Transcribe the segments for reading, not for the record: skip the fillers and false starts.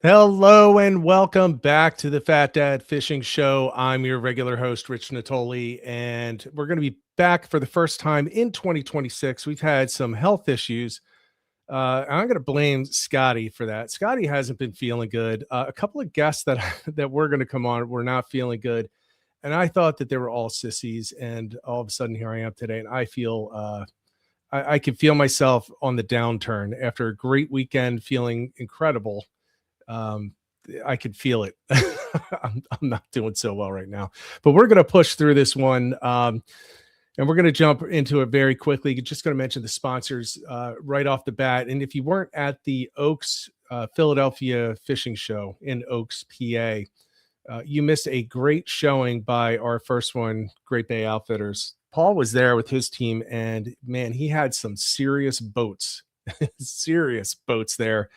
Hello and welcome back to the Fat Dad Fishing Show. I'm your regular host, Rich Natoli, and we're going to be back for the first time in 2026. We've had some health issues. I'm going to blame Scotty for that. Scotty hasn't been feeling good. A couple of guests that that were going to come on were not feeling good, and I thought that they were all sissies. And all of a sudden, here I am today, and I feel I can feel myself on the downturn after a great weekend, feeling incredible. um, I could feel it. I'm not doing so well right now, but we're going to push through this one. And we're going to jump into it very quickly. Just going to mention the sponsors right off the bat. And if you weren't at the Oaks Philadelphia Fishing Show in Oaks, PA, you missed a great showing by our first one, Great Bay Outfitters. Paul was there with his team, and man, he had some serious boats, serious boats there,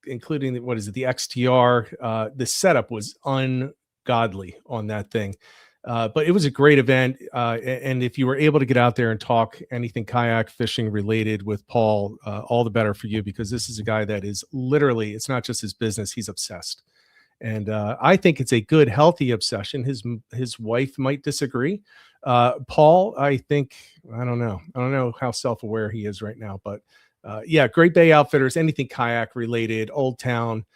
including what is it, the XTR. The setup was ungodly on that thing. But it was a great event. And if you were able to get out there and talk anything kayak fishing related with Paul, all the better for you, because this is a guy that is literally, it's not just his business, he's obsessed. And I think it's a good, healthy obsession. His wife might disagree. Paul, I think, I don't know how self-aware he is right now, but yeah, Great Bay Outfitters, anything kayak related, Old Town,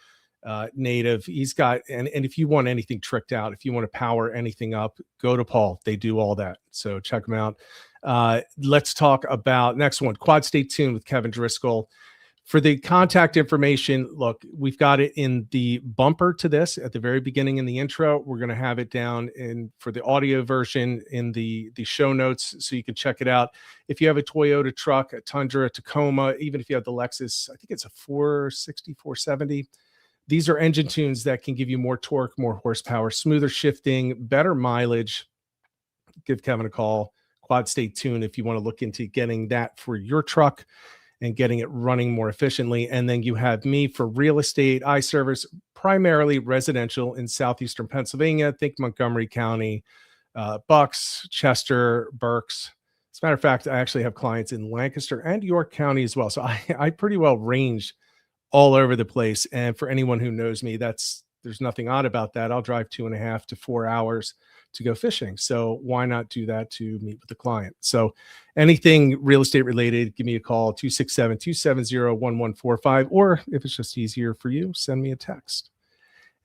native. He's got, and if you want anything tricked out, if you want to power anything up, go to Paul. They do all that. So check them out. Let's talk about next one, Quad Stay Tuned with Kevin Driscoll. For the contact information, look, we've got it in the bumper to this at the very beginning in the intro. We're going to have it down in for the audio version in the show notes, so you can check it out. If you have a Toyota truck, a Tundra, a Tacoma, even if you have the Lexus, I think it's a 460, 470. These are engine tunes that can give you more torque, more horsepower, smoother shifting, better mileage. Give Kevin a call. Quad Stay Tuned if you want to look into getting that for your truck and getting it running more efficiently. And then you have me for real estate. I service primarily residential in southeastern Pennsylvania. Think Montgomery County, Bucks, Chester, Berks. As a matter of fact, I actually have clients in Lancaster and York County as well. So I pretty well range all over the place. And for anyone who knows me, there's nothing odd about that. I'll drive 2.5 to 4 hours to go fishing. So why not do that to meet with the client? So anything real estate related, give me a call, 267-270-1145. Or if it's just easier for you, send me a text.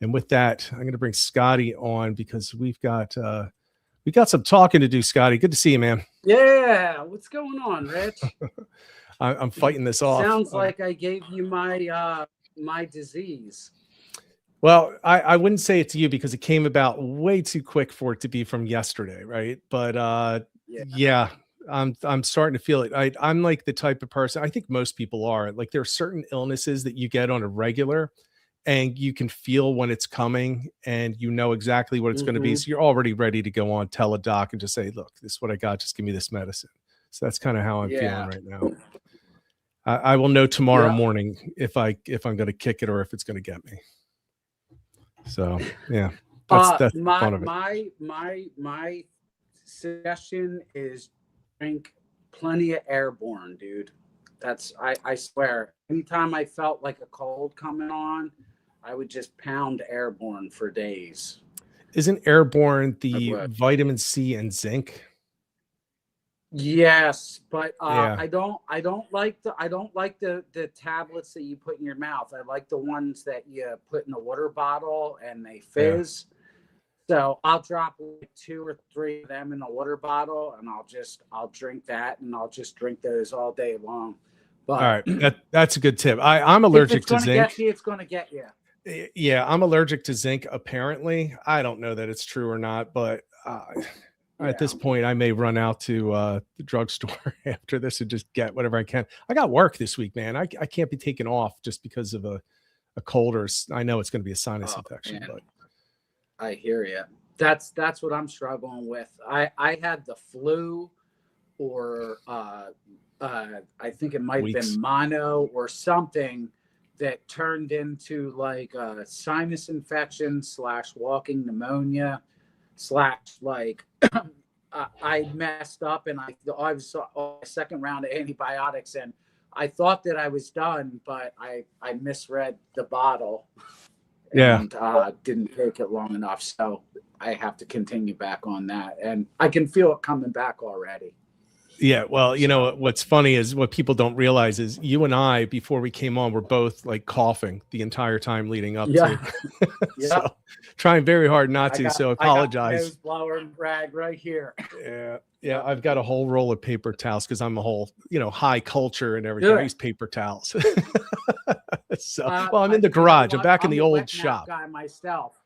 And with that, I'm going to bring Scotty on because we got some talking to do, Scotty. Good to see you, man. Yeah. What's going on, Rich? I'm fighting this off. Sounds like I gave you my disease. Well, I wouldn't say it's you because it came about way too quick for it to be from yesterday, right? But yeah, I'm starting to feel it. I'm like the type of person, I think most people are, like there are certain illnesses that you get on a regular and you can feel when it's coming and you know exactly what it's going to be. So you're already ready to go on Teladoc and just say, look, this is what I got. Just give me this medicine. So that's kind of how I'm feeling right now. I will know tomorrow morning if I'm going to kick it or if it's going to get me. So yeah, that's fun of it. My suggestion is drink plenty of Airborne, dude. That's I swear. Anytime I felt like a cold coming on, I would just pound Airborne for days. Isn't Airborne the vitamin C and zinc? Yes, but I don't like the tablets that you put in your mouth. I like the ones that you put in a water bottle and they fizz. So I'll drop like 2 or 3 of them in a water bottle and I'll drink that and I'll just drink those all day long. But all right, that's a good tip. I'm allergic to zinc. It's going to get you. Yeah, I'm allergic to zinc. Apparently, I don't know that it's true or not, but at this point, I may run out to the drugstore after this and just get whatever I can. I got work this week, man. I can't be taken off just because of a cold or I know it's going to be a sinus infection. Man. But I hear you. That's what I'm struggling with. I had the flu, or I think it might have been mono or something that turned into like a sinus infection / walking pneumonia / like I messed up and I was on my second round of antibiotics and I thought that I was done, but I misread the bottle Yeah. and didn't take it long enough. So I have to continue back on that. And I can feel it coming back already. Yeah, well, you know what's funny is what people don't realize is you and I, before we came on, were both like coughing the entire time leading up Yeah. to. So trying very hard not to. So I got apologize. nose blower and rag right here. Yeah, I've got a whole roll of paper towels because I'm a whole, high culture and everything. I use paper towels. So, well, I'm in the garage. I'm back in the old shop. Guy myself.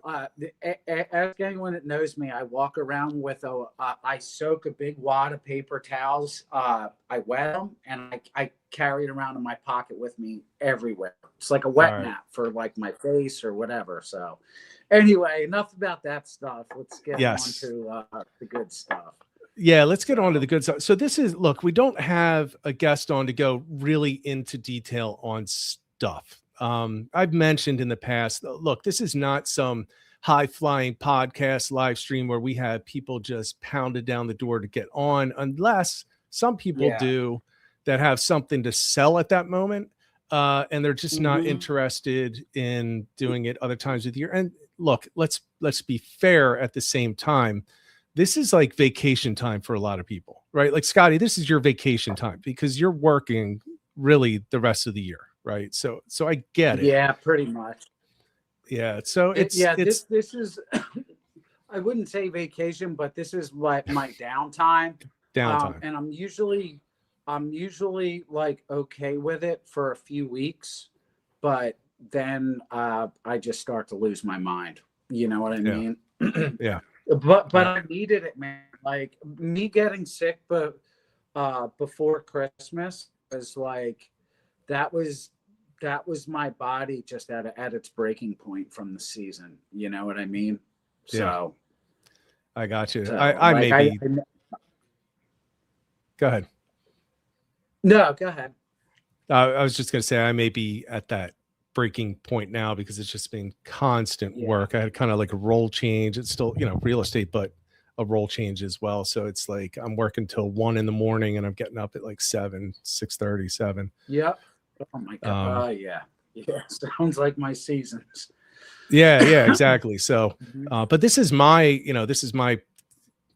Ask anyone that knows me. I walk around with I soak a big wad of paper towels. I wet them and I carry it around in my pocket with me everywhere. It's like a wet nap for like my face or whatever. So anyway, enough about that stuff. Let's get on to the good stuff. Yeah, let's get on to the good stuff. So this is, look, we don't have a guest on to go really into detail on stuff. I've mentioned in the past, look, this is not some high flying podcast live stream where we have people just pounded down the door to get on, unless some people do that have something to sell at that moment. And they're just not interested in doing it other times of the year. And look, let's be fair at the same time. This is like vacation time for a lot of people, right? Like Scotty, this is your vacation time because you're working really the rest of the year. Right. So I get it. Yeah, pretty much. Yeah. So this is, I wouldn't say vacation, but this is like my downtime. And I'm usually like, okay with it for a few weeks, but then I just start to lose my mind. You know what I mean? Yeah. But I needed it, man. Like me getting sick, but before Christmas was like, that was my body just at its breaking point from the season. You know what I mean? So I got you. So, I like, maybe. Go ahead. No, go ahead. I was just going to say I may be at that breaking point now because it's just been constant work. I had kind of like a role change. It's still, real estate, but a role change as well. So it's like I'm working till 1 a.m. and I'm getting up at like 6:30, 7. Yep. Oh my God. Yeah. Sounds like my seasons. Yeah, exactly. So, but this is my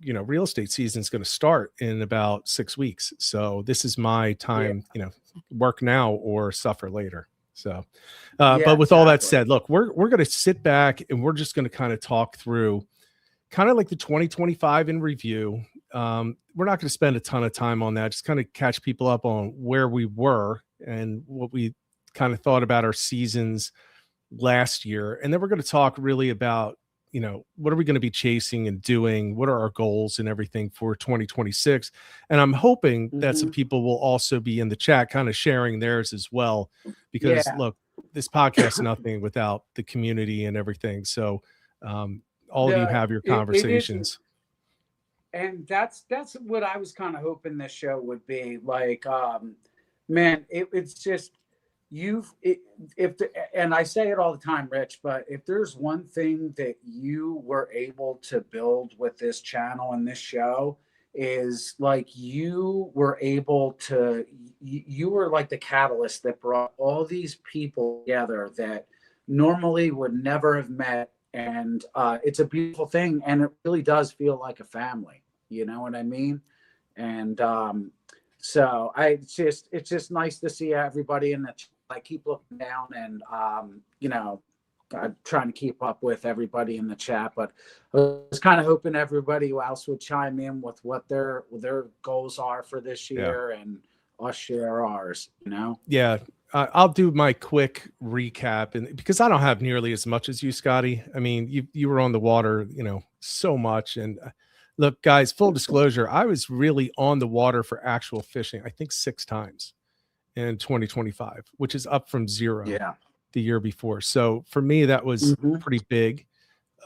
real estate season is going to start in about 6 weeks. So this is my time, work now or suffer later. So, but with all that said, look, we're going to sit back and we're just going to kind of talk through kind of like the 2025 in review. We're not going to spend a ton of time on that. Just kind of catch people up on where we were and what we kind of thought about our seasons last year. And then we're going to talk really about, what are we going to be chasing and doing? What are our goals and everything for 2026? And I'm hoping that some people will also be in the chat kind of sharing theirs as well, because look, this podcast is nothing without the community and everything. So all of you have your conversations. And that's what I was kind of hoping this show would be like. Man, it's just and I say it all the time, Rich, but if there's one thing that you were able to build with this channel and this show is like you were like the catalyst that brought all these people together that normally would never have met. And it's a beautiful thing. And it really does feel like a family. You know what I mean? And so it's just nice to see everybody in the chat. I keep looking down and, I'm trying to keep up with everybody in the chat, but I was kind of hoping everybody else would chime in with what their goals are for this year and us share ours, Yeah. I'll do my quick recap, and because I don't have nearly as much as you, Scotty. I mean, you were on the water, so much. And look, guys, full disclosure, I was really on the water for actual fishing, I think 6 times in 2025, which is up from 0 the year before. So for me, that was pretty big.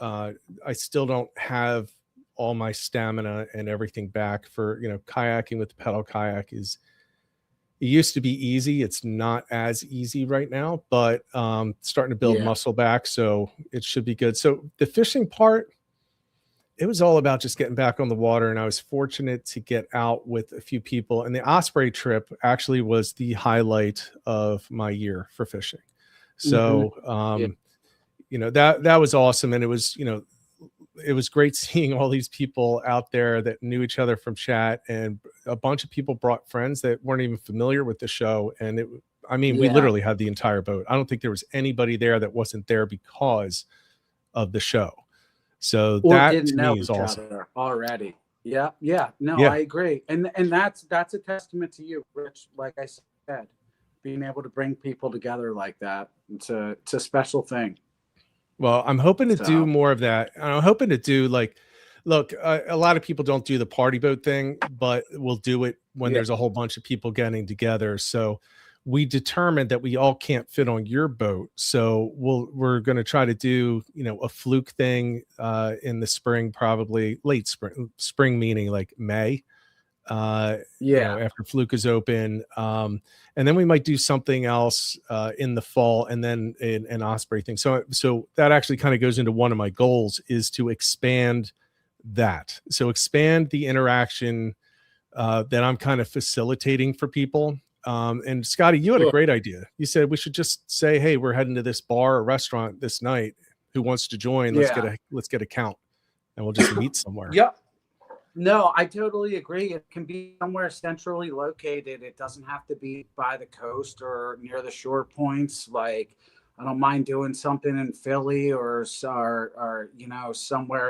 I still don't have all my stamina and everything back for, kayaking with the pedal kayak it used to be easy. It's not as easy right now, but starting to build muscle back. So it should be good. So the fishing part, it was all about just getting back on the water. And I was fortunate to get out with a few people. And the Osprey trip actually was the highlight of my year for fishing. So, that was awesome. And it was, it was great seeing all these people out there that knew each other from chat, and a bunch of people brought friends that weren't even familiar with the show. And we literally had the entire boat. I don't think there was anybody there that wasn't there because of the show. So that to me is awesome already. Yeah. No, I agree. And that's a testament to you, Rich. Like I said, being able to bring people together like that, it's a special thing. Well, I'm hoping to do more of that. And I'm hoping to do look, a lot of people don't do the party boat thing, but we'll do it when there's a whole bunch of people getting together. So we determined that we all can't fit on your boat. So we're going to try to do, a fluke thing in the spring, probably late spring meaning like May. After fluke is open. And then we might do something else in the fall, and then an Osprey thing. So that actually kind of goes into one of my goals, is to expand that. So expand the interaction that I'm kind of facilitating for people. And Scotty, you had a great idea. You said we should just say, hey, we're heading to this bar or restaurant this night. Who wants to join? Let's get a count, and we'll just meet somewhere. Yep. No, I totally agree. It can be somewhere centrally located. It doesn't have to be by the coast or near the shore points. Like, I don't mind doing something in Philly or somewhere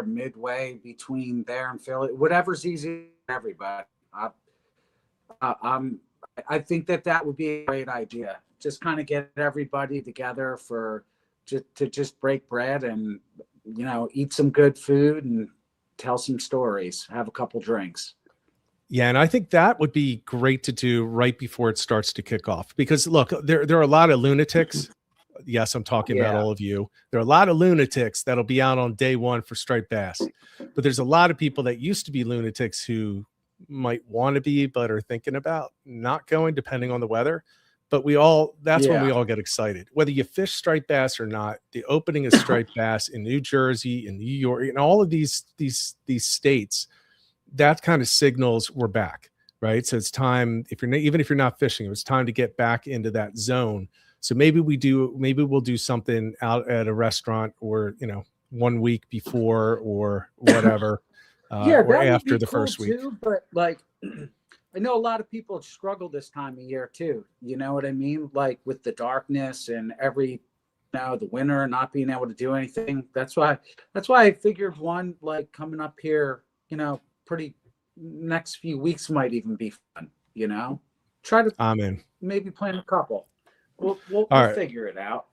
midway between there and Philly. Whatever's easy for everybody. I think that would be a great idea. Just kind of get everybody together to just break bread and eat some good food and tell some stories, have a couple drinks. Yeah, and I think that would be great to do right before it starts to kick off. Because look, there are a lot of lunatics. Yes, I'm talking about all of you. There are a lot of lunatics that'll be out on day one for striped bass. But there's a lot of people that used to be lunatics who might want to be, but are thinking about not going, depending on the weather. But that's when we all get excited. Whether you fish striped bass or not, the opening of striped bass in New Jersey, in New York, in all of these states, that kind of signals we're back, right? So it's time, even if you're not fishing, it was time to get back into that zone. So maybe we'll do something out at a restaurant, or 1 week before or whatever, or after the first week. Too, but I know a lot of people struggle this time of year too. You know what I mean? Like with the darkness and the winter, not being able to do anything. That's why I figured one coming up here, pretty next few weeks might even be fun. Try to maybe plan a couple. We'll figure it out.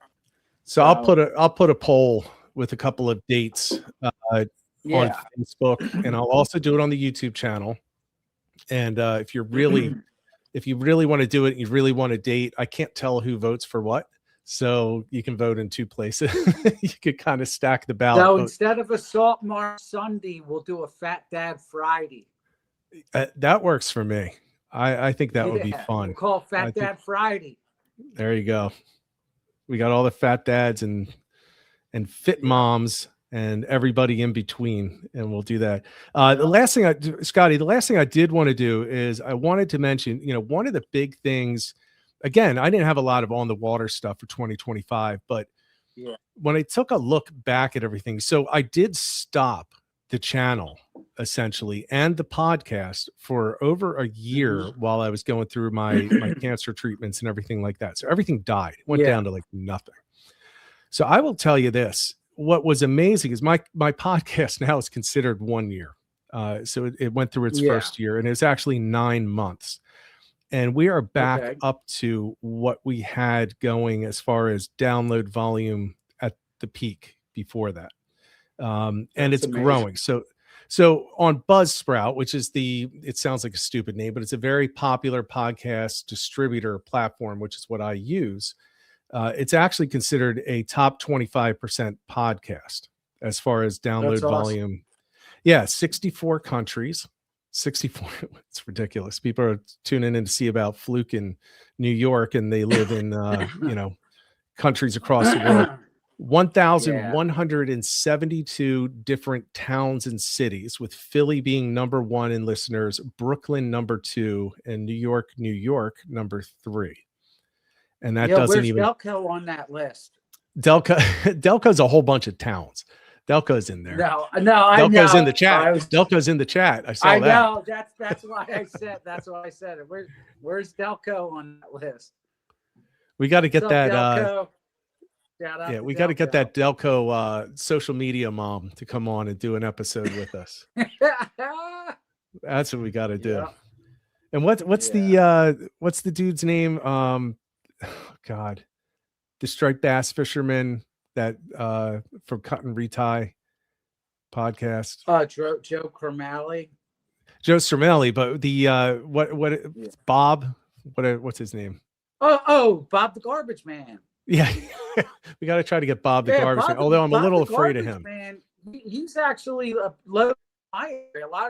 So I'll put a poll with a couple of dates on Facebook, and I'll also do it on the YouTube channel. And if you really want to do it, you really want to date, I can't tell who votes for what. So you can vote in two places. You could kind of stack the ballot. So instead of a Salt Marsh Sunday, we'll do a Fat Dad Friday. That works for me. I think that would be fun. We'll call Fat Dad Friday. There you go. We got all the fat dads and fit moms and everybody in between, and we'll do that. The last thing I did want to do is I wanted to mention, one of the big things, again, I didn't have a lot of on the water stuff for 2025, but when I took a look back at everything, so I did stop the channel essentially and the podcast for over a year while I was going through my cancer treatments and everything like that. So everything died, went down to nothing. So I will tell you this. What was amazing is my podcast now is considered 1 year. So it went through its first year, and it's actually 9 months. And we are back up to what we had going as far as download volume at the peak before that. And it's amazing. Growing. So on Buzzsprout, which is it sounds like a stupid name, but it's a very popular podcast distributor platform, which is what I use. It's actually considered a top 25% podcast as far as download volume. Yeah, 64 countries. 64. It's ridiculous. People are tuning in to see about Fluke in New York, and they live in countries across the world. 1,172 different towns and cities, with Philly being number 1 in listeners, Brooklyn number 2, and New York, number 3. And that doesn't where's even Delco on that list? Delco's a whole bunch of towns. Delco's in there. No, I Delco's know. in the chat. Delco's in the chat. I saw that. I know. That's why I said it. Where's Delco on that list? We got to get that. Delco? Shout out We to got to get Delco. that Delco social media mom to come on and do an episode with us. That's what we got to do. Yeah. And what's the dude's name? God, the striped bass fisherman that from Cut and Retie podcast. Joe Cromally. Joe Cermelli, but the Bob, what's his name? Oh, Bob the Garbage Man. Yeah, we got to try to get Bob the Garbage Man. Although I'm a little afraid of him. Man, he's actually a lot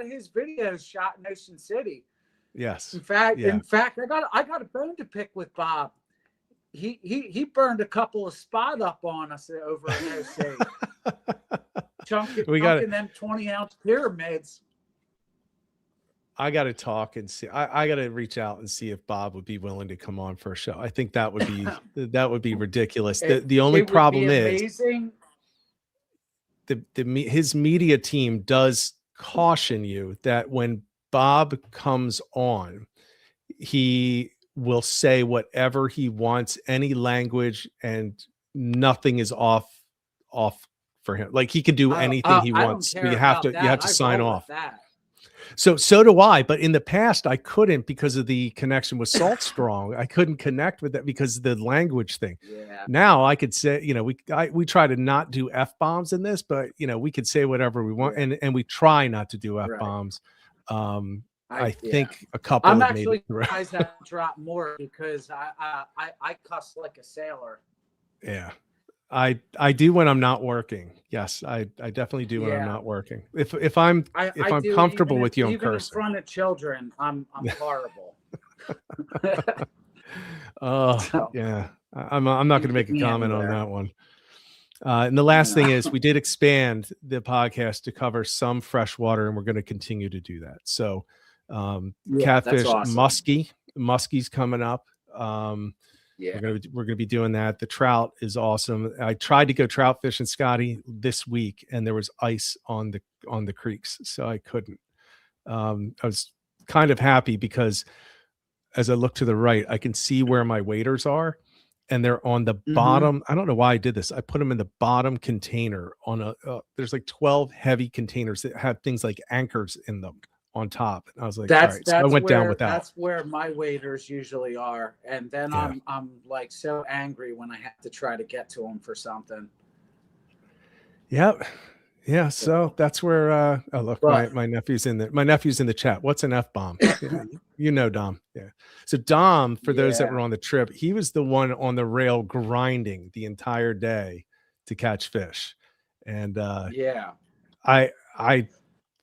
of his videos shot in Ocean City. Yes. In fact, I got a bone to pick with Bob. He burned a couple of spot up on us over in OC. Chunking them 20-ounce pyramids. I got to talk and see. I got to reach out and see if Bob would be willing to come on for a show. I think that would be ridiculous. The only problem is his media team does caution you that when Bob comes on, he will say whatever he wants, any language, and nothing is off for him. Like he can do anything he wants. But you have to sign off. So do I, but in the past I couldn't because of the connection with Salt Strong. I couldn't connect with that because of the language thing. Yeah. Now I could say, we try to not do F-bombs in this, but we could say whatever we want, and we try not to do F-bombs. I think a couple. I'm actually surprised that drop more because I cuss like a sailor. Yeah. I do when I'm not working. Yes, I definitely do when I'm not working. If I'm comfortable with you, I'm cursing. In front of children, I'm horrible. Yeah. I'm not going to make a comment on that one. And the last thing is we did expand the podcast to cover some freshwater, and we're going to continue to do that. So catfish, awesome. Muskie's coming up. We're gonna be doing that. The trout is awesome. I tried to go trout fishing, Scotty, this week, and there was ice on the creeks, so I couldn't. I was kind of happy because as I look to the right, I can see where my waders are, and they're on the bottom. I don't know why I did this. I put them in the bottom container on there's like 12 heavy containers that have things like anchors in them on top. And I was like, all right. So I went down with that. That's where my waders usually are. And then I'm like so angry when I have to try to get to them for something. Yep. Yeah. So that's where look, my nephew's in the chat. What's an F-bomb? Dom. Yeah. So Dom, for those that were on the trip, he was the one on the rail grinding the entire day to catch fish. And I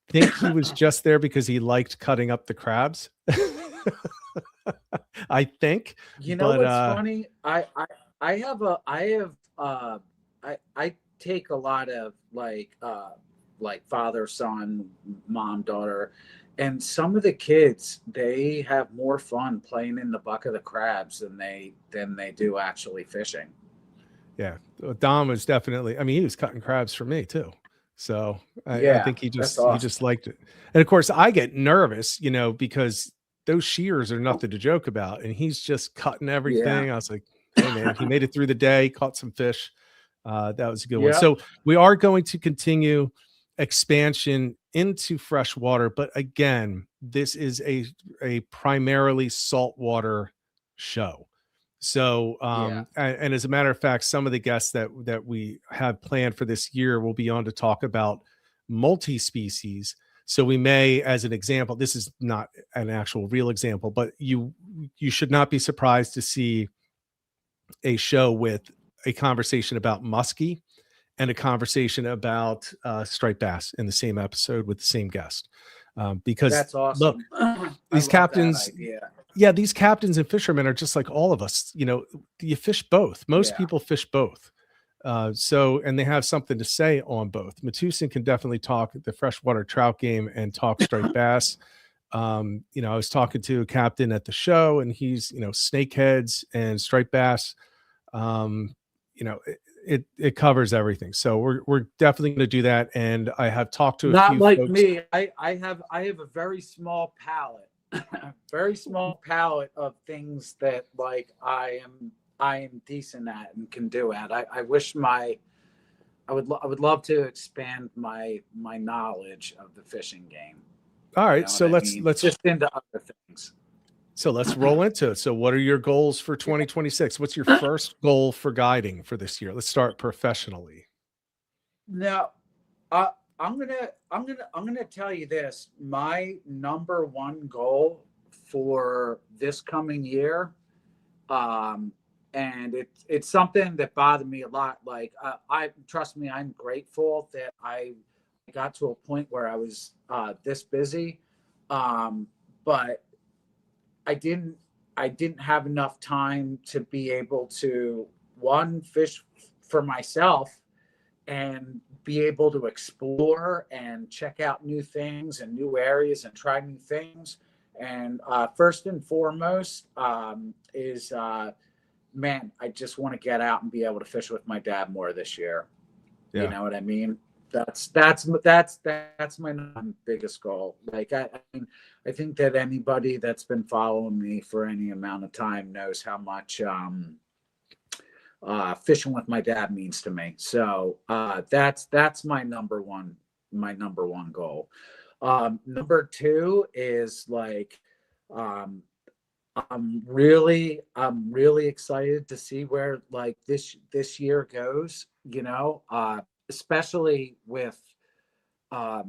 think he was just there because he liked cutting up the crabs. I think. What's funny? I take a lot of like father, son, mom, daughter, and some of the kids, they have more fun playing in the bucket of crabs than they do actually fishing. Yeah, Dom was definitely. I mean, he was cutting crabs for me too. So I think he just liked it. And of course I get nervous, because those shears are nothing to joke about. And he's just cutting everything. I was like, hey man, he made it through the day, caught some fish. That was a good one. So we are going to continue expansion into freshwater. But again, this is a primarily saltwater show. So, and as a matter of fact, some of the guests that we have planned for this year will be on to talk about multi-species. So we may, as an example, this is not an actual real example, but you should not be surprised to see a show with a conversation about muskie and a conversation about striped bass in the same episode with the same guest. Because that's awesome. Look, these captains, these captains and fishermen are just like all of us. You fish both. Most people fish both. And they have something to say on both. Matusin can definitely talk the freshwater trout game and talk striped bass. I was talking to a captain at the show, and he's, snakeheads and striped bass. It covers everything. So we're definitely going to do that. And I have talked to a Not few like folks. me. I have a very small palette, very small palette of things that like I am decent at and can do at. I wish I would love to expand my knowledge of the fishing game. All right, so let's just into other things. So let's roll into it. So what are your goals for 2026? What's your first goal for guiding for this year? Let's start professionally. Now, I'm gonna tell you this. My number one goal for this coming year, and it's something that bothered me a lot. Like trust me, I'm grateful that I got to a point where I was this busy, but I didn't have enough time to be able to fish for myself and be able to explore and check out new things and new areas and try new things. And first and foremost is man, I just want to get out and be able to fish with my dad more this year. Yeah. You know what I mean? That's my biggest goal. Like I think that anybody that's been following me for any amount of time knows how much fishing with my dad means to me. So that's my number one goal. Number two is like I'm really excited to see where like this year goes, especially with the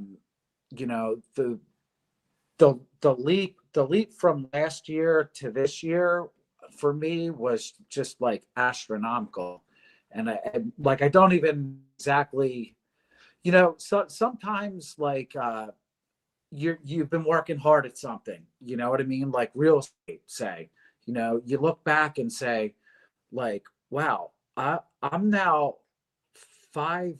leap from last year to this year for me was just like astronomical. And I don't even exactly, so sometimes like you've been working hard at something, you know what I mean? Like real estate, say, you look back and say like, wow, I'm now five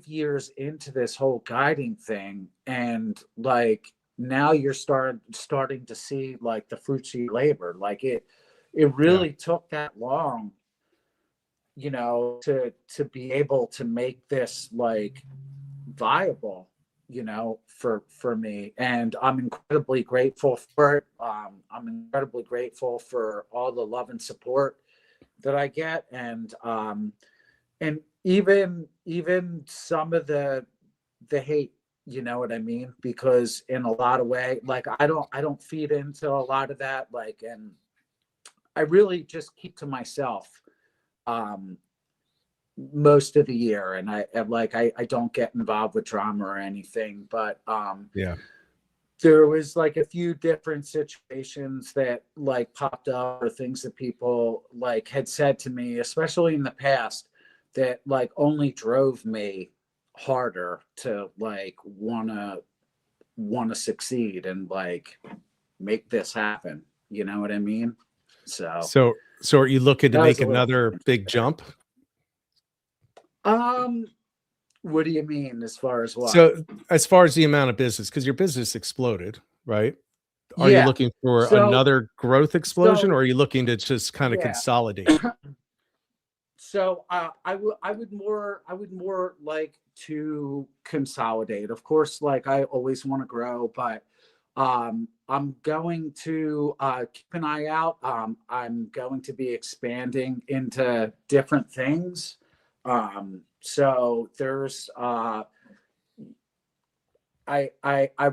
years into this whole guiding thing, and like now you're starting to see like the fruits of your labor. Like it really took that long, to be able to make this like viable, for me. And I'm incredibly grateful for it. I'm incredibly grateful for all the love and support that I get, and even some of the hate, you know what I mean? Because in a lot of ways, like I don't feed into a lot of that, like, and I really just keep to myself most of the year, and I don't get involved with drama or anything, but there was like a few different situations that like popped up, or things that people like had said to me, especially in the past, that like only drove me harder to like wanna succeed and like make this happen. You know what I mean? So are you looking to make another big jump? What do you mean as far as what? So as far as the amount of business, because your business exploded, right? Are you looking for another growth explosion, or are you looking to just kind of consolidate? So I would more like to consolidate. Of course, like I always want to grow, but I'm going to keep an eye out. I'm going to be expanding into different things. So there's I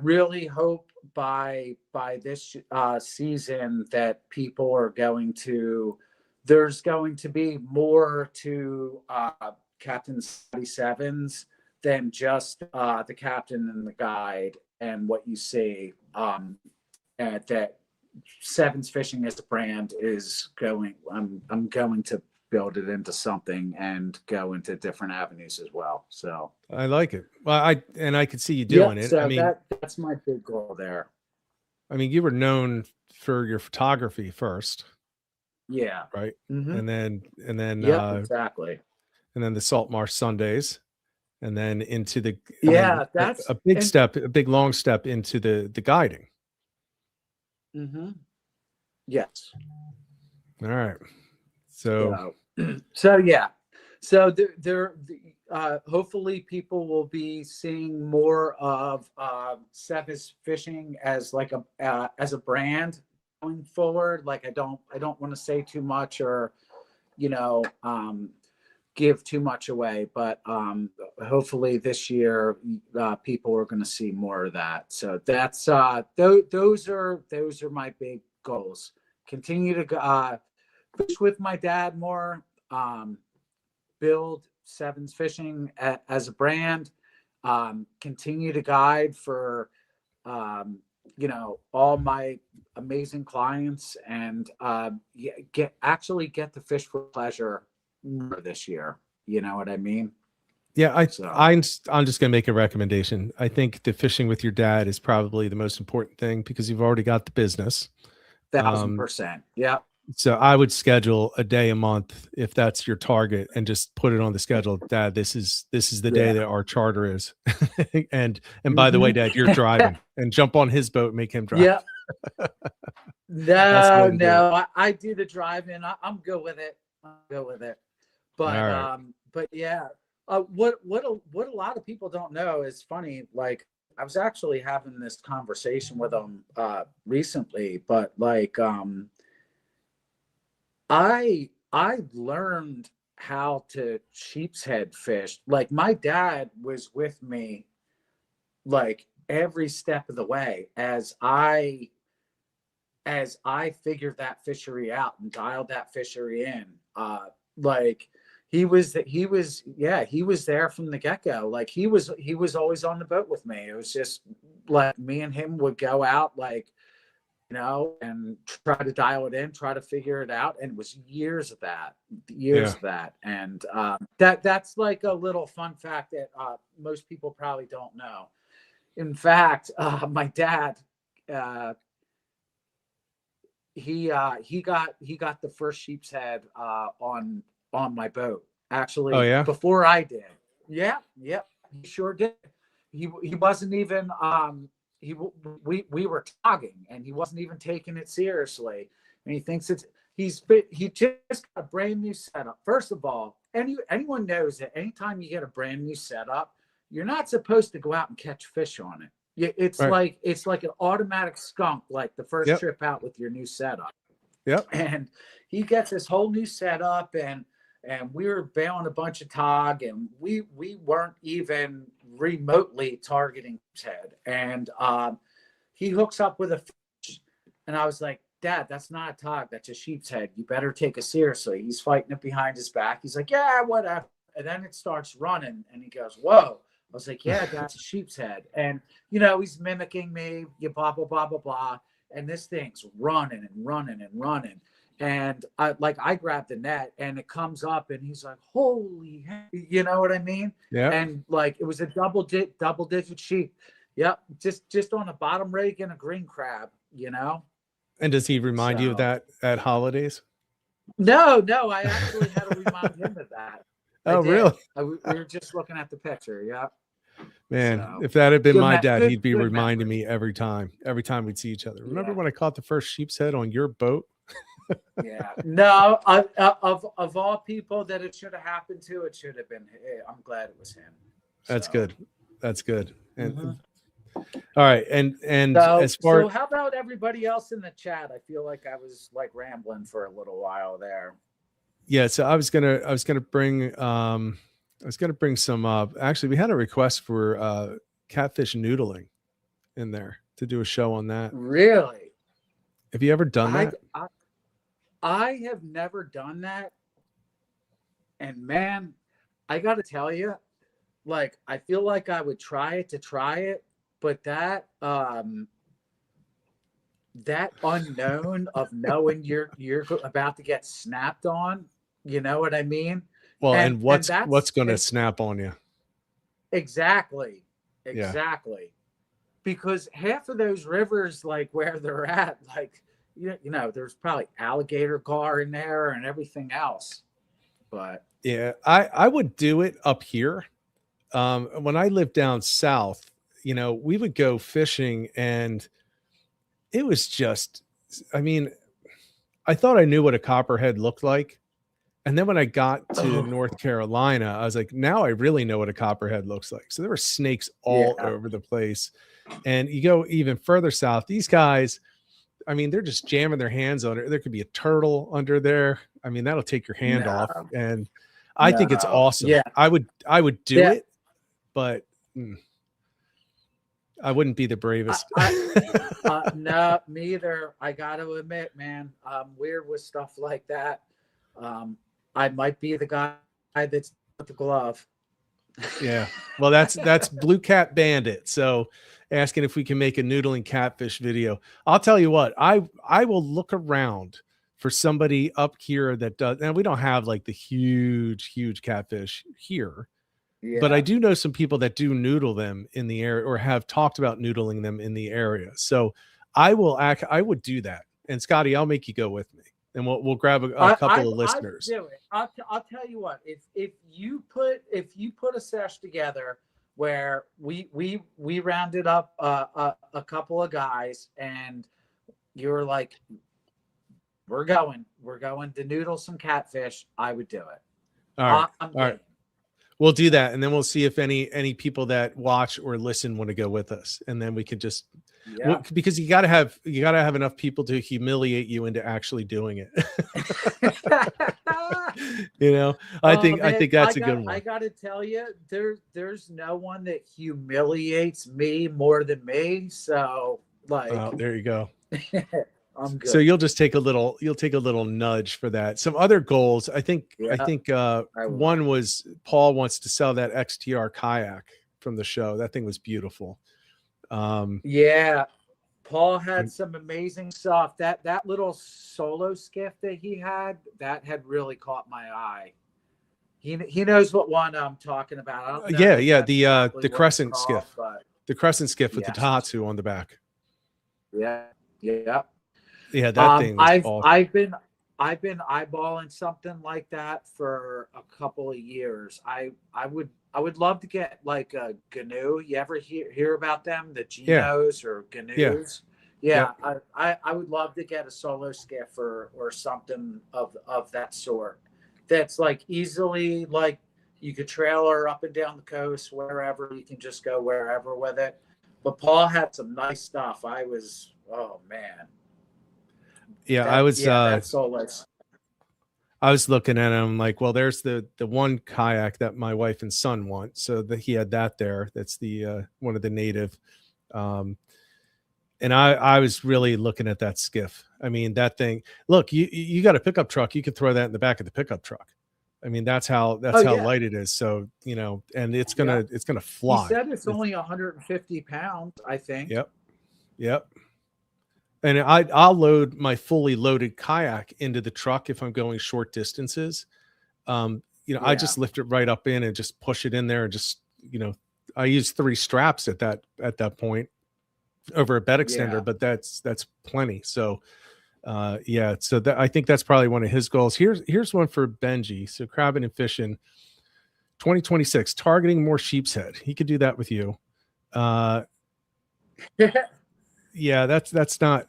really hope by this season that people are there's going to be more to Captain Scotty Sevens than just the captain and the guide and what you see. That Sevens Fishing as a brand is going. I'm going to build it into something and go into different avenues as well. So I like it. Well, I could see you doing it. So I mean, that's my big goal there. I mean, you were known for your photography first. Yeah. Right. Mm-hmm. And then exactly. and then the Salt Marsh Sundays, and then into the that's a big step, a big long step into the guiding. Mm-hmm. Yes. All right. So yeah. So there hopefully people will be seeing more of Cephas Fishing as like as a brand going forward. Like I don't want to say too much or give too much away, but hopefully this year people are going to see more of that. So that's those are my big goals. Continue to fish with my dad more, build Sevens Fishing as a brand, continue to guide for all my amazing clients, and get to fish for pleasure this year. You know what I mean? Yeah, I'm just gonna make a recommendation. I think the fishing with your dad is probably the most important thing because you've already got the business. 1,000%. Yeah. So I would schedule a day a month if that's your target, and just put it on the schedule. Dad, this is the day that our charter is. and by the way, Dad, you're driving, and jump on his boat, make him drive. Yeah. No, I do the driving. I'm good with it. But yeah, what a lot of people don't know is funny. Like I was actually having this conversation with them recently, but like I learned how to sheep's head fish. Like my dad was with me like every step of the way as I figured that fishery out and dialed that fishery in. Like he was there from the get-go. Like he was always on the boat with me. It was just like me and him would go out, like, and try to dial it in, try to figure it out. And it was years of that. And that's like a little fun fact that most people probably don't know. In fact, my dad, he got the first sheep's head on my boat, actually. Oh yeah, before I did. Yeah, he sure did. He wasn't even we were togging, and he wasn't even taking it seriously, and he thinks he just got a brand new setup. First of all, anyone knows that anytime you get a brand new setup, you're not supposed to go out and catch fish on it. It's right. It's like an automatic skunk, like the first trip out with your new setup. Yep. And he gets this whole new setup, and we were bailing a bunch of tog, and we weren't even remotely targeting his head. And he hooks up with a fish, and I was like, Dad, that's not a tog, that's a sheep's head. You better take it seriously. He's fighting it behind his back. He's like, yeah, whatever. And then it starts running, and he goes, whoa. I was like, yeah, that's a sheep's head. And, he's mimicking me, blah, blah, blah, blah, blah. And this thing's running and running and running. And I grabbed the net, and it comes up, and he's like, holy heck, you know what I mean? Yeah. And like, it was a double digit sheep. Yep. Just on a bottom rig and a green crab, And does he remind you of that at holidays? No, I actually had to remind him of that. Oh, really? We were just looking at the picture. Yeah. Man, if that had been my dad, he'd be reminding me every time we'd see each other. Remember when I caught the first sheep's head on your boat? Yeah. No, of all people that it should have happened to, it should have been. I'm glad it was him. That's good. And all right, and as far, so how about everybody else in the chat? I feel like I was like rambling for a little while there. Yeah, so I was gonna bring some up. Actually, we had a request for catfish noodling in there to do a show on that. Really? Have you ever done that? I have never done that. And man, I got to tell you, like, I feel like I would try it, but that unknown of knowing you're about to get snapped on, you know what I mean? Well, and what's going to snap on you? Exactly. Because half of those rivers, like where they're at, like, there's probably alligator gar in there and everything else. But yeah, I would do it up here. When I lived down south, we would go fishing and it was just, I mean, I thought I knew what a copperhead looked like. And then when I got to North Carolina, I was like, now I really know what a copperhead looks like. So there were snakes all yeah, over the place. And you go even further south, these guys, I mean, they're just jamming their hands on it. There could be a turtle under there. I mean, that'll take your hand off. no, And I think it's no, awesome. yeah, I would do yeah. it, but I wouldn't be the bravest. No, me either. I got to admit, man, I'm weird with stuff like that. I might be the guy that's with the glove. Yeah. Well, that's Blue Cat Bandit. So asking if we can make a noodling catfish video. I'll tell you what, I will look around for somebody up here that does, and we don't have like the huge catfish here, but I Yeah. do know some people that do noodle them in the area or have talked about noodling them in the area. So I would do that. And Scotty, I'll make you go with me and we'll grab a couple of I listeners. do it. I'll tell you what. If you put a sesh together where we rounded up a couple of guys and you're like, we're going to noodle some catfish, I would do it. All right. I'm All right. We'll do that, and then we'll see if any people that watch or listen want to go with us, and then we could just because you got to have enough people to humiliate you into actually doing it. I think that's a good one. I got to tell you, there's no one that humiliates me more than me. So there you go. I'm good. So you'll take a little nudge for that. Some other goals, I think one was Paul wants to sell that XTR kayak from the show. That thing was beautiful. Yeah, Paul had some amazing stuff. That little solo skiff that he had really caught my eye. He knows what one I'm talking about. I don't know the crescent skiff. The crescent skiff with the Tatsu on the back. Yeah. Yeah, that thing was awesome. I've been eyeballing something like that for a couple of years. I would love to get like a GNU. You ever hear about them? The Genos or GNUs? Yeah. I would love to get a solo skiff or something of that sort. That's like easily like you could trailer up and down the coast, wherever. You can just go wherever with it. But Paul had some nice stuff. Oh man. Yeah, I was looking at him like, well, there's the one kayak that my wife and son want. So that he had that there. That's the one of the native. And I was really looking at that skiff. I mean, that thing, look, you got a pickup truck, you could throw that in the back of the pickup truck. I mean, that's how light it is. So, and it's gonna fly. He said it's only 150 pounds, I think. Yep. And I'll load my fully loaded kayak into the truck if I'm going short distances. I just lift it right up in and just push it in there and just, I use 3 straps at that point over a bed extender, but that's plenty. So, so I think that's probably one of his goals. Here's one for Benji. So crabbing and fishing 2026, targeting more sheep's head. He could do that with you. Yeah, that's not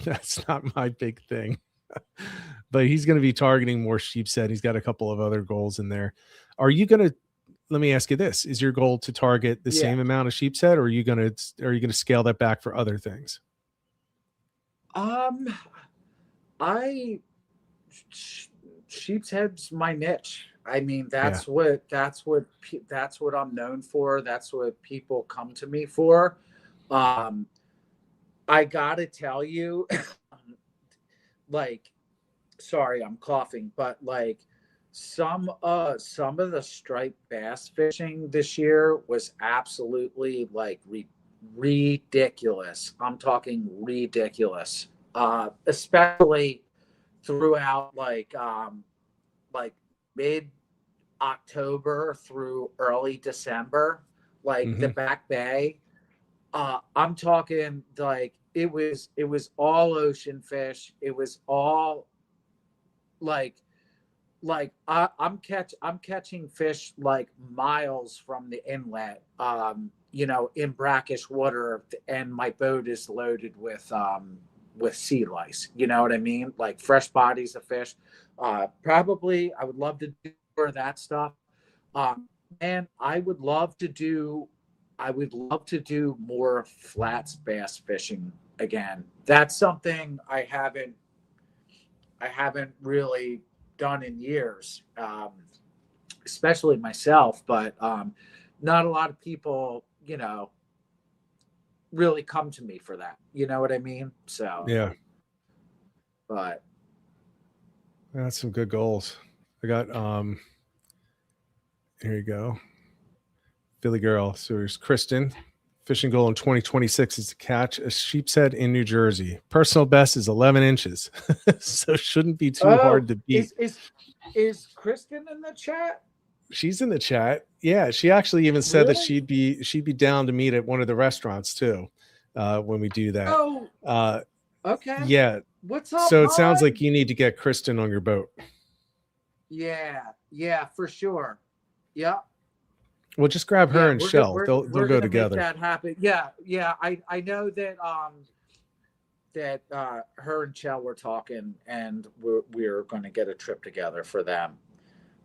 that's not my big thing. But he's going to be targeting more sheep's head. He's got a couple of other goals in there. Are you going to, let me ask you this, is your goal to target the same amount of sheep's head, or are you going to scale that back for other things? Sheep's head's my niche. I mean, that's what I'm known for. That's what people come to me for. I gotta tell you, like, sorry, I'm coughing, but like some of the striped bass fishing this year was absolutely like ridiculous. I'm talking ridiculous. Especially throughout like mid October through early December, like the Back Bay. I'm talking like it was all ocean fish. It was all like like I'm catching fish like miles from the inlet, in brackish water, and my boat is loaded with sea lice. You know what I mean? Like fresh bodies of fish. Probably, I would love to do more of that stuff. And I would love to do more flats bass fishing again. That's something I haven't really done in years, especially myself. But not a lot of people, really come to me for that. You know what I mean? So Yeah, but that's some good goals. I got here you go. Philly girl. So there's Kristen. Fishing goal in 2026 is to catch a sheep's head in New Jersey. Personal best is 11 inches. So shouldn't be too hard to beat. Is Kristen in the chat? She's in the chat. Yeah, she actually even said Really? that she'd be down to meet at one of the restaurants too, when we do that. Oh, okay. Yeah. What's up? So it sounds like you need to get Kristen on your boat. Yeah, for sure. Yeah. Well, just grab her and Shell. They'll go together. Make that happen. Yeah. I know that her and Shell were talking, and we're going to get a trip together for them.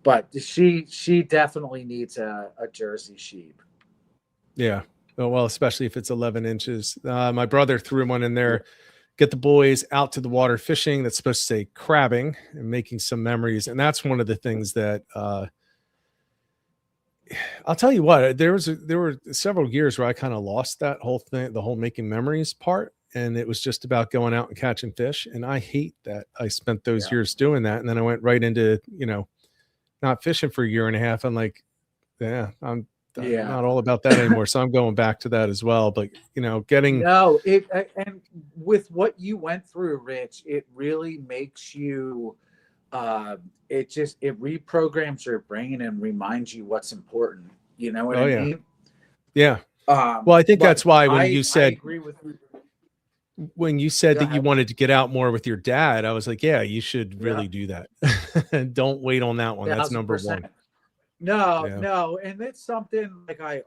But she definitely needs a Jersey sheep. Yeah. Oh, well, especially if it's 11 inches. My brother threw one in there. Get the boys out to the water fishing. That's supposed to say crabbing and making some memories. And that's one of the things that I'll tell you what, there were several years where I kind of lost that whole thing, the whole making memories part. And it was just about going out and catching fish. And I hate that I spent those years doing that. And then I went right into, not fishing for a year and a half. I'm like, I'm not all about that anymore. So I'm going back to that as well. But getting and with what you went through, Rich, it really makes you it reprograms your brain and reminds you what's important. You know what I mean? Yeah. Well, I think that's why when you said, I agree with you. When you said that you wanted to get out more with your dad, I was like, yeah, you should really do that. And don't wait on that one. That's number 1. No. And it's something like I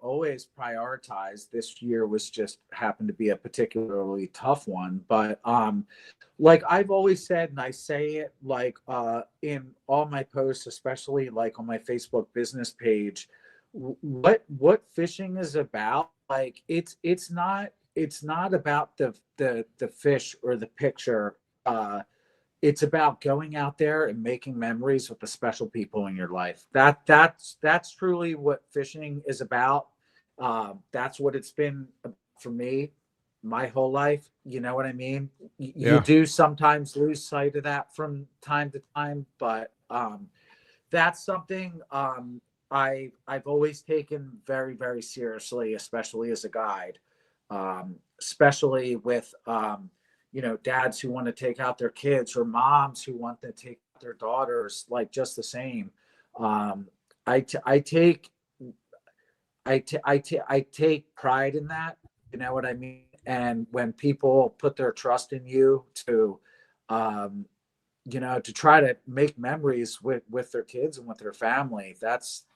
always prioritize. This year was just happened to be a particularly tough one. But like I've always said, and I say it like in all my posts, especially like on my Facebook business page, what fishing is about. Like it's not about the fish or the picture. It's about going out there and making memories with the special people in your life. That's truly what fishing is about. That's what it's been for me my whole life. You know what I mean? You do sometimes lose sight of that from time to time, but that's something I've always taken very, very seriously, especially as a guide. Especially with dads who want to take out their kids or moms who want to take out their daughters, like just the same. I take pride in that. You know what I mean? And when people put their trust in you to to try to make memories with their kids and with their family, that's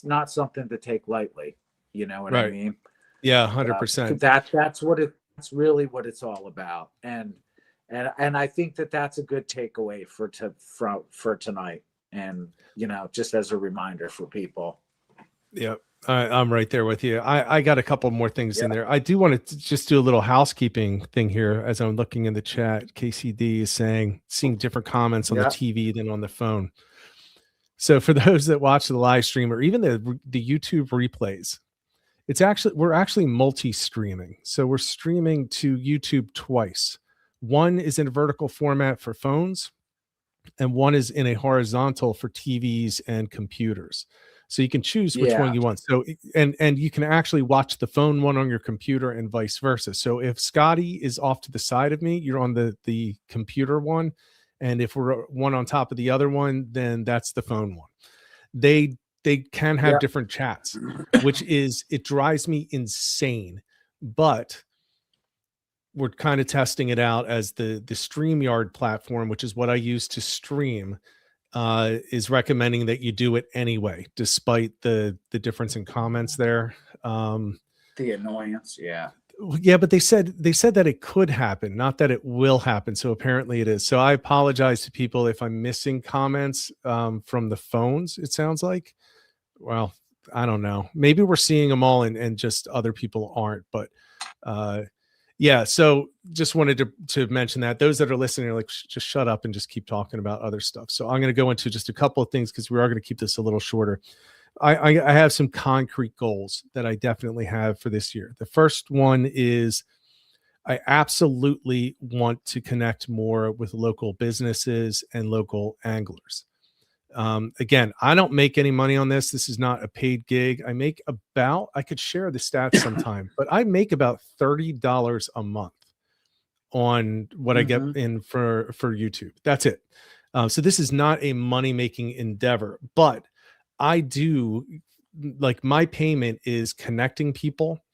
not something to take lightly. You know what I mean? Yeah, 100%. That's really what it's all about. And I think that's a good takeaway for tonight. And, just as a reminder for people. Yeah, I'm right there with you. I got a couple more things in there. I do want to just do a little housekeeping thing here as I'm looking in the chat. KCD is seeing different comments on the TV than on the phone. So for those that watch the live stream or even the YouTube replays, we're actually multi-streaming. So we're streaming to YouTube twice. One is in a vertical format for phones, and one is in a horizontal for TVs and computers. So you can choose which one you want. So, and you can actually watch the phone one on your computer and vice versa. So if Scotty is off to the side of me, you're on the computer one. And if we're one on top of the other one, then that's the phone one. They can have different chats, it drives me insane, but we're kind of testing it out as the StreamYard platform, which is what I use to stream. is recommending that you do it anyway, despite the difference in comments there. The annoyance, yeah. Yeah, but they said that it could happen, not that it will happen. So apparently it is. So I apologize to people if I'm missing comments from the phones. It sounds like, well, I don't know. Maybe we're seeing them all, and just other people aren't. But yeah, so just wanted to mention that those that are listening are like, just shut up and just keep talking about other stuff. So I'm going to go into just a couple of things because we are going to keep this a little shorter. I have some concrete goals that I definitely have for this year. The first one is I absolutely want to connect more with local businesses and local anglers. Again, I don't make any money on this. This is not a paid gig. I make about, I could share the stats sometime, but I make about $30 a month on what I get in for YouTube. That's it. So this is not a money-making endeavor, but I do, like, my payment is connecting people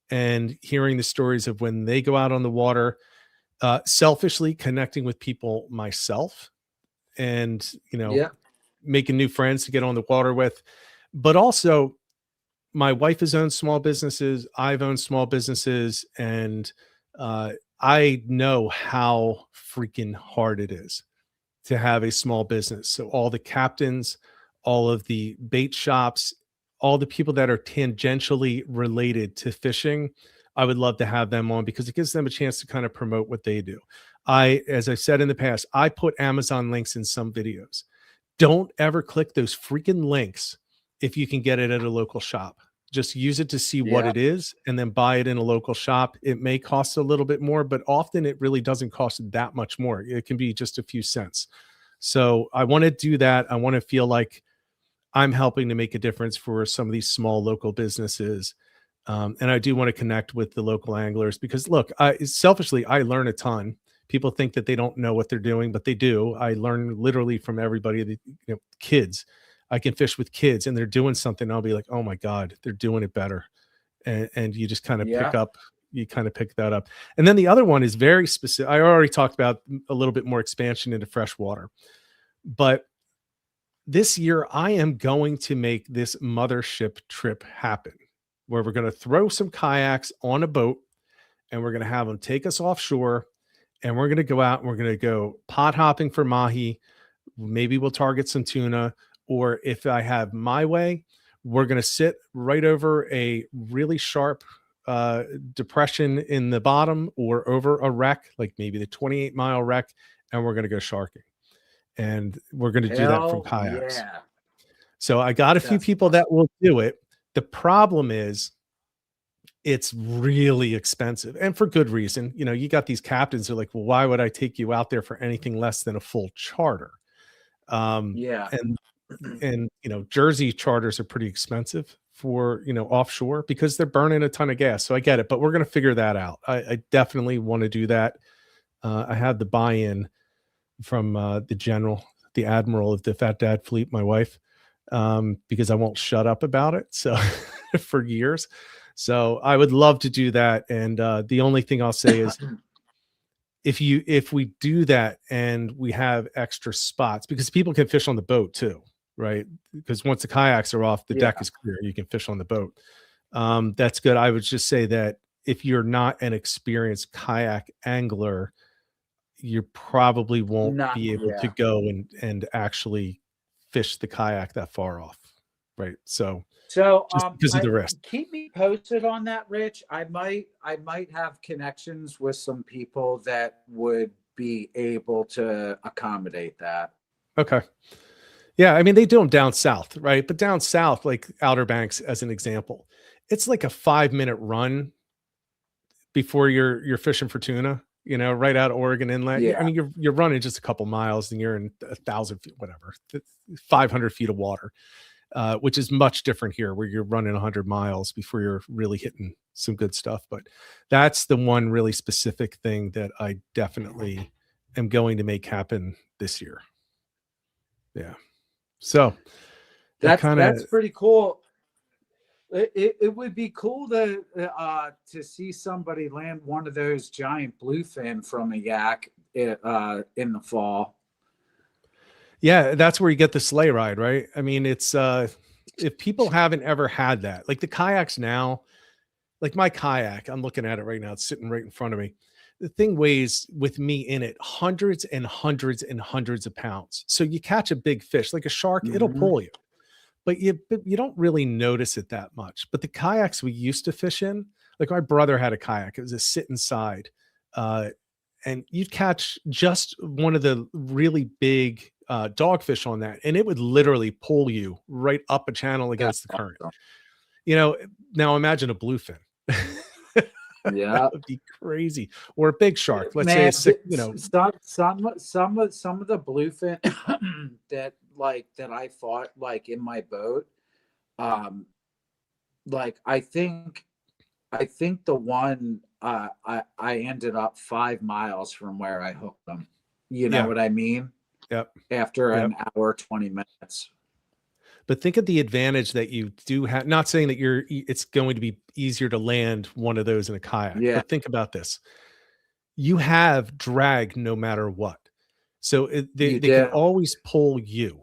and hearing the stories of when they go out on the water, selfishly connecting with people myself, and, making new friends to get on the water with. But also, my wife has owned small businesses. I've owned small businesses, and I know how freaking hard it is to have a small business. So all the captains, all of the bait shops, all the people that are tangentially related to fishing, I would love to have them on because it gives them a chance to kind of promote what they do. As I said in the past, I put Amazon links in some videos. Don't ever click those freaking links if you can get it at a local shop. Just use it to see what it is and then buy it in a local shop. It may cost a little bit more, but often it really doesn't cost that much more. It can be just a few cents. So I want to do that. I want to feel like I'm helping to make a difference for some of these small local businesses. And I do want to connect with the local anglers because, look, selfishly, I learn a ton. People think that they don't know what they're doing, but they do. I learn literally from everybody. Kids. I can fish with kids and they're doing something. I'll be like, oh my God, they're doing it better. And you just kind of pick that up. And then the other one is very specific. I already talked about a little bit more expansion into freshwater, but this year I am going to make this mothership trip happen where we're going to throw some kayaks on a boat and we're going to have them take us offshore and we're going to go out and we're going to go pot hopping for mahi. Maybe we'll target some tuna, or if I have my way, we're going to sit right over a really sharp depression in the bottom or over a wreck, like maybe the 28-mile wreck, and we're going to go sharking. And we're going to do that from kayaks. Yeah. So I got a few people that will do it. The problem is it's really expensive, and for good reason. You got these captains who are like, well, why would I take you out there for anything less than a full charter? And Jersey charters are pretty expensive for, offshore because they're burning a ton of gas. So I get it, but we're going to figure that out. I definitely want to do that. I have the buy-in from the admiral of the Fat Dad fleet, my wife, because I won't shut up about it. So for years. So I would love to do that. And the only thing I'll say is if we do that and we have extra spots, because people can fish on the boat too, right? Because once the kayaks are off, the deck is clear. You can fish on the boat. That's good. I would just say that if you're not an experienced kayak angler, you probably won't be able to go and actually fish the kayak that far off. Right. So because of the risk. Keep me posted on that, Rich. I might have connections with some people that would be able to accommodate that. Okay. Yeah. I mean, they do them down south, right? But down south, like Outer Banks, as an example, it's like a 5-minute run before you're fishing for tuna, right out of Oregon Inlet. Yeah. I mean, you're running just a couple miles and you're in 1,000 feet, whatever, 500 feet of water. Which is much different here where you're running 100 miles before you're really hitting some good stuff. But that's the one really specific thing that I definitely am going to make happen this year. Yeah. So that's pretty cool. It would be cool to see somebody land one of those giant bluefin from a yak in the fall. Yeah, that's where you get the sleigh ride, right? I mean, it's if people haven't ever had that, like the kayaks now, like my kayak, I'm looking at it right now, it's sitting right in front of me. The thing weighs with me in it hundreds and hundreds and hundreds of pounds. So you catch a big fish, like a shark, it'll Mhm. pull you, but you don't really notice it that much. But the kayaks we used to fish in, like my brother had a kayak, it was a sit inside. Uh, and you'd catch just one of the really big dogfish on that, and it would literally pull you right up a channel That's against the current. awesome. You know, now imagine a bluefin. That Yeah. would be crazy. Or a big shark. Let's say a Man, sick, you know. some of the bluefin that I fought like in my boat, um, like I think the one I ended up 5 miles from where I hooked them. You know Yeah. what I mean? Yep. After Yep. an hour, 20 minutes. But think of the advantage that you do have. Not saying that it's going to be easier to land one of those in a kayak, Yeah, but think about this. You have drag no matter what. So you they can did. always pull you,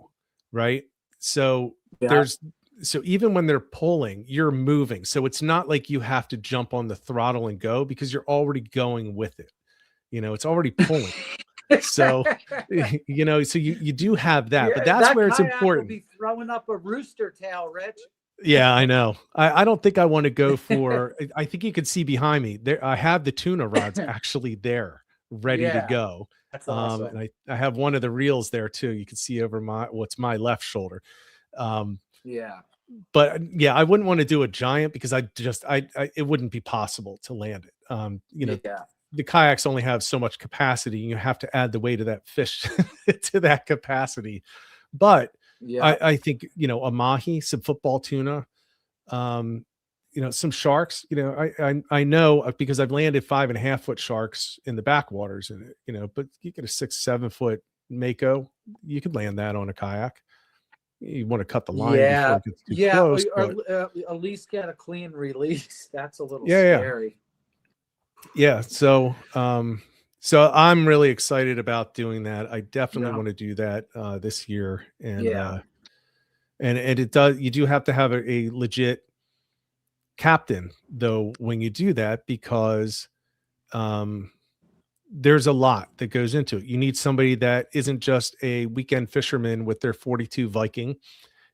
right? So Yeah. there's so even when they're pulling, you're moving. So it's not like you have to jump on the throttle and go because you're already going with it. You know, it's already pulling. So you know, so you do have that, but Yeah, that's that where it's kayak will important. be throwing up a rooster tail, Rich. Yeah, I know. I don't think I want to go for I think you can see behind me there. I have the tuna rods actually there ready to Yeah, go. that's And awesome. I have one of the reels there too. You can see over what's my left shoulder. Um, Yeah, but yeah, I wouldn't want to do a giant because I it wouldn't be possible to land it. You know, yeah, the kayaks only have so much capacity, and you have to add the weight of that fish to that capacity. But yeah. I think, you know, a mahi, some football tuna, um, you know, some sharks, you know, I know because I've landed 5.5 foot sharks in the backwaters and you know, but you get a 6, 7 foot mako, you could land that on a kayak. You want to cut the line before Yeah, it gets too yeah, close, but at least get a clean release. That's a little yeah, yeah, scary. yeah. So, so I'm really excited about doing that. I definitely Yeah, want to do that this year, yeah, and it does. You do have to have a legit captain though when you do that because um there's a lot that goes into it. You need somebody that isn't just a weekend fisherman with their 42 Viking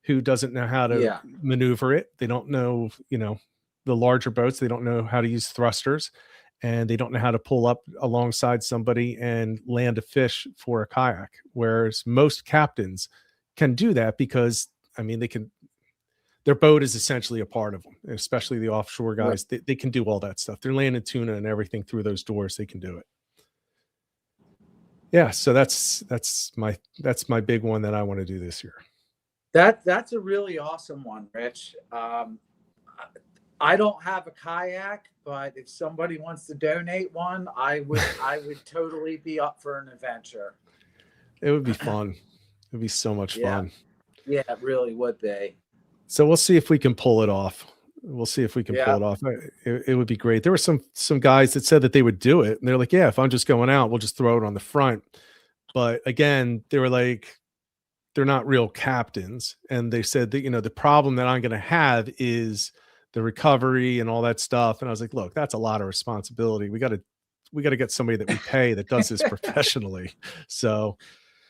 who doesn't know how to yeah. maneuver it. They don't know, you know, the larger boats, they don't know how to use thrusters and they don't know how to pull up alongside somebody and land a fish for a kayak. Whereas most captains can do that because I mean they can their boat is essentially a part of them, especially the offshore Right. guys. They can do all that stuff. They're landing tuna and everything through those doors. They can do it. Yeah, so that's my big one that I want to do this year. That's a really awesome one, Rich. I don't have a kayak, but if somebody wants to donate one, I would totally be up for an adventure. It would be fun. It'd be so much Yeah, fun. yeah, it really would be. So we'll see if we can pull it off. We'll see if we can pull Yeah. it off. It would be great. There were some guys that said that they would do it, and they're like, "Yeah, if I'm just going out, we'll just throw it on the front." But again, they were like, they're not real captains, and they said that you know the problem that I'm going to have is the recovery and all that stuff. And I was like, "Look, that's a lot of responsibility. We got to get somebody that we pay that does this professionally." So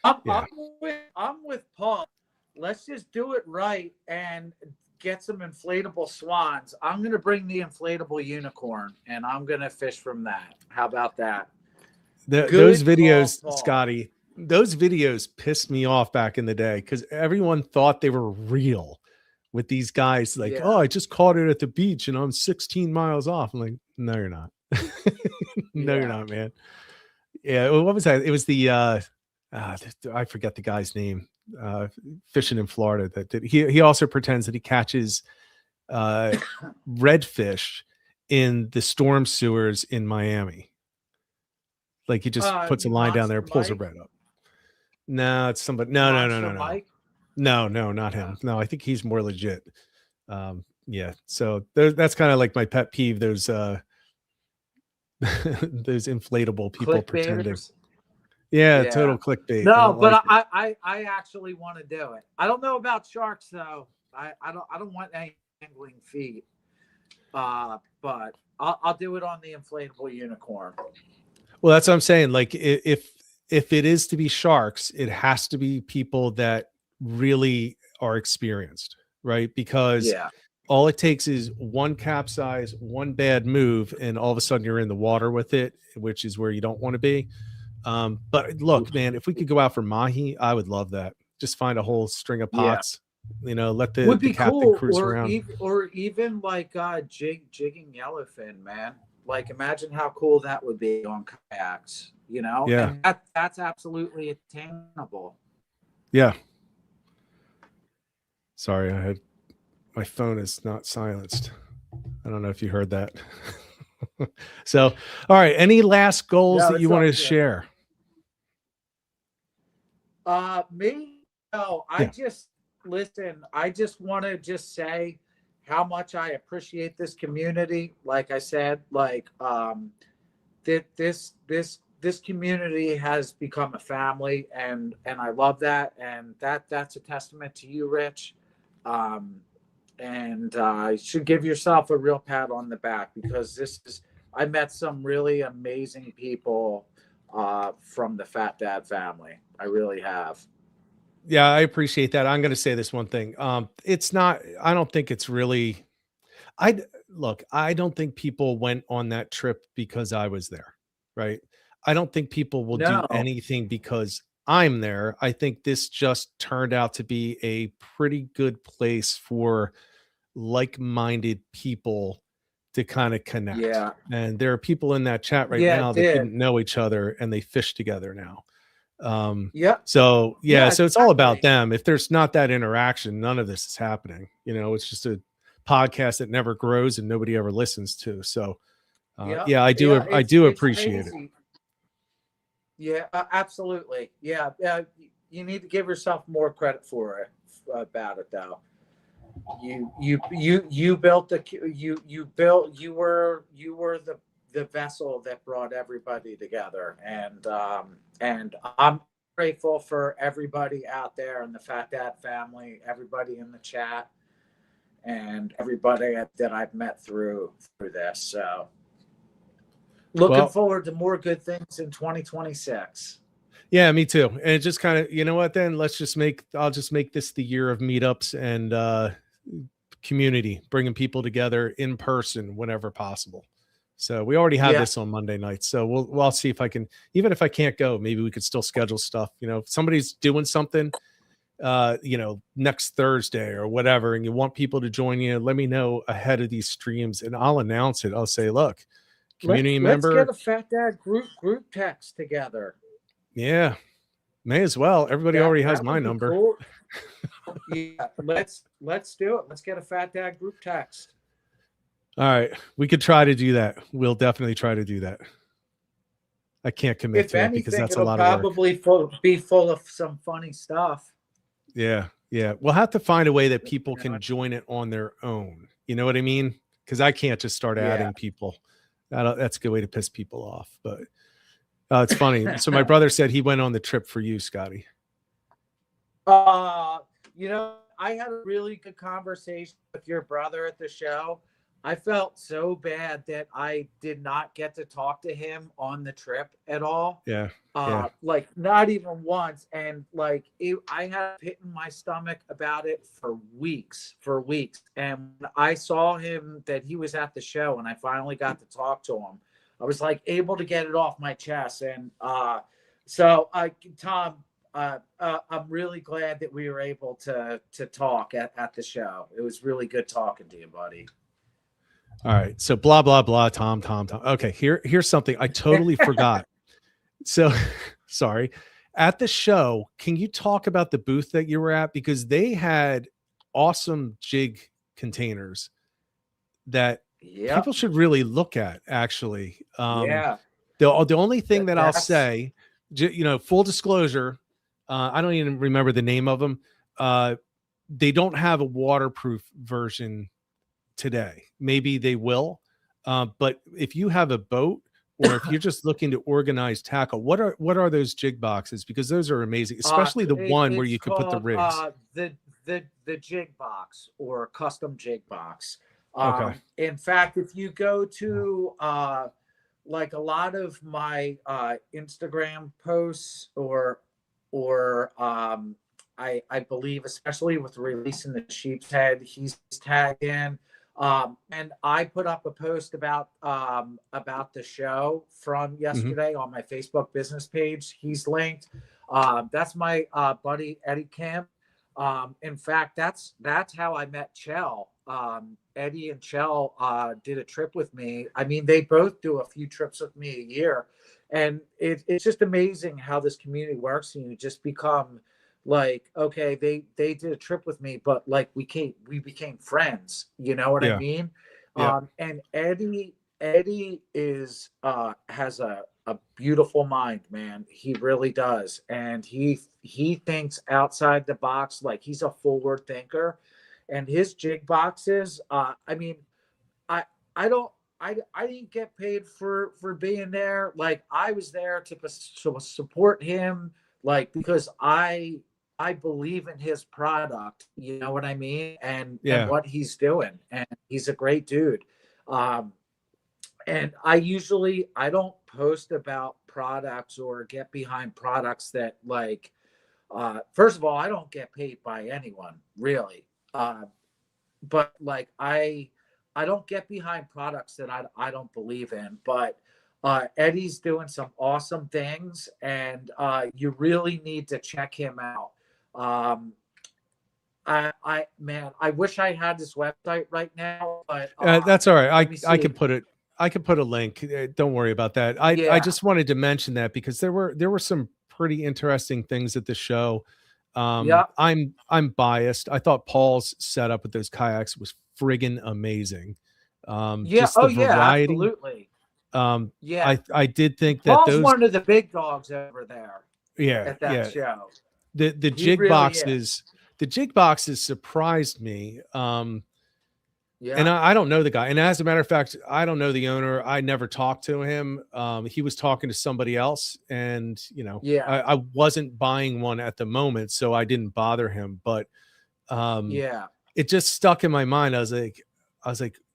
I'm, yeah, I'm with Paul. Let's just do it right and get some inflatable swans. I'm going to bring the inflatable unicorn and I'm going to fish from that. How about that? those Good call, videos, Paul. Scotty, those videos pissed me off back in the day because everyone thought they were real with these guys. Like, oh, Yeah. I just caught it at the beach and I'm 16 miles off. I'm like, no, you're not. No, you're Yeah. not, man. Yeah, what was that? It was the I forget the guy's name. Fishing in Florida that did he also pretends that he catches redfish in the storm sewers in Miami. Like he just puts a line down there, Monster pulls a Mike. red up. No, it's somebody. No, no, no, Monster no, no, Mike. no, no, not him. No, I think he's more legit. Yeah. So that's kind of like my pet peeve. Those those inflatable people pretending. Clickbaiters. Yeah, Yeah. total clickbait. I No, don't but like it. I actually want to do it. I don't know about sharks though. I don't want any angling feet. But I'll do it on the inflatable unicorn. Well, that's what I'm saying. Like if it is to be sharks, it has to be people that really are experienced, right? Because Yeah. all it takes is one capsize, one bad move, and all of a sudden you're in the water with it, which is where you don't want to be. But look, man, if we could go out for mahi, I would love that. Just find a whole string of Yeah. pots, let Would the be captain cool, cruise around. or even like jigging yellowfin, man. Like imagine how cool that would be on kayaks, Yeah. and that's absolutely attainable. Yeah. Sorry, my phone is not silenced. I don't know if you heard that. So, all right. Any last goals No, that it's you all want to good. share? Me? No, Yeah. I just want to just say how much I appreciate this community. Like I said, like this community has become a family, and I love that, and that's a testament to you, Rich. And you should give yourself a real pat on the back, because I met some really amazing people from the Fat Dad family. I really have. Yeah, I appreciate that. I'm going to say this one thing. It's not, I don't think it's really, I don't think people went on that trip because I was there, right? I don't think people will do No, anything because I'm there. I think this just turned out to be a pretty good place for like-minded people to kind of connect. yeah, And there are people in that chat right yeah, now it that did. didn't know each other and they fish together now. Yep, So yeah, yeah, so it's all about exactly. them. If there's not that interaction, none of this is happening. It's just a podcast that never grows and nobody ever listens to. So Yep, yeah, yeah, I it's do it's appreciate it. crazy. Yeah, absolutely. Yeah, you need to give yourself more credit for it about it though. You built you were the vessel that brought everybody together, and I'm grateful for everybody out there in the Fat Dad family, everybody in the chat, and everybody that I've met through this. So looking forward to more good things in 2026. Yeah, me too. And it just kind of, you know what, then I'll just make this the year of meetups and community, bringing people together in person whenever possible. So we already have this on Monday nights. So we'll see if I can, even if I can't go, maybe we could still schedule stuff. If somebody's doing something, next Thursday or whatever, and you want people to join you, let me know ahead of these streams and I'll announce it. I'll say, look, community Let's member. get a Fat Dad group text together. Yeah, may as well. Everybody already has my number. Cool. Yeah, let's do it. Let's get a Fat Dad group text. All right, we could try to do that. We'll definitely try to do that. I can't commit to it because that's a lot of work. Probably be full of some funny stuff. Yeah, we'll have to find a way that people can join it on their own. You know what I mean? Because I can't just start adding people. That's a good way to piss people off. But it's funny. So my brother said he went on the trip for you, Scotty. I had a really good conversation with your brother at the show. I felt so bad that I did not get to talk to him on the trip at all. Yeah. Like not even once. And like I had a pit in my stomach about it for weeks. And when I saw him that he was at the show and I finally got to talk to him, I was like able to get it off my chest. And Tom, I'm really glad that we were able to talk at the show. It was really good talking to you, buddy. All right. So blah, blah, blah, Tom. Okay. Here's something I totally forgot. So sorry. At the show, can you talk about the booth that you were at? Because they had awesome jig containers that people should really look at, actually. The only thing that I'll say, full disclosure, I don't even remember the name of them. They don't have a waterproof version today. Maybe they will. But if you have a boat, or if you're just looking to organize tackle, what are those jig boxes? Because those are amazing, especially the one where you can put the rigs. The jig box or custom jig box. Okay. In fact, if you go to like a lot of my Instagram posts or I believe, especially with releasing the sheep's head, he's tagged in. And I put up a post about the show from yesterday on my Facebook business page. He's linked. That's my buddy Eddie Kim. In fact, that's how I met Chell. Eddie and Chell did a trip with me. I mean, they both do a few trips with me a year, and it's just amazing how this community works. And you just become like, okay, they did a trip with me, but like we became friends. You know what I mean? Yeah. And Eddie is has a beautiful mind, man. He really does, and he thinks outside the box. Like, he's a forward thinker, and his jig boxes. I mean, I didn't get paid for being there. Like, I was there to support him, like, because I believe in his product, you know what I mean? And what he's doing. And he's a great dude. And I don't post about products or get behind products that, like, first of all, I don't get paid by anyone, really. But like, I don't get behind products that I don't believe in, but Eddie's doing some awesome things, and you really need to check him out. I wish I had this website right now, but that's all right. I can put it. I could put a link. Don't worry about that. I just wanted to mention that because there were some pretty interesting things at the show. I'm biased. I thought Paul's setup with those kayaks was friggin' amazing. Just the variety. Absolutely. I did think that Paul's one of the big dogs over there. At that show. The jig really boxes, is. The jig boxes surprised me. And I don't know the guy. And as a matter of fact, I don't know the owner. I never talked to him. He was talking to somebody else, and I wasn't buying one at the moment, so I didn't bother him. But it just stuck in my mind. I was like,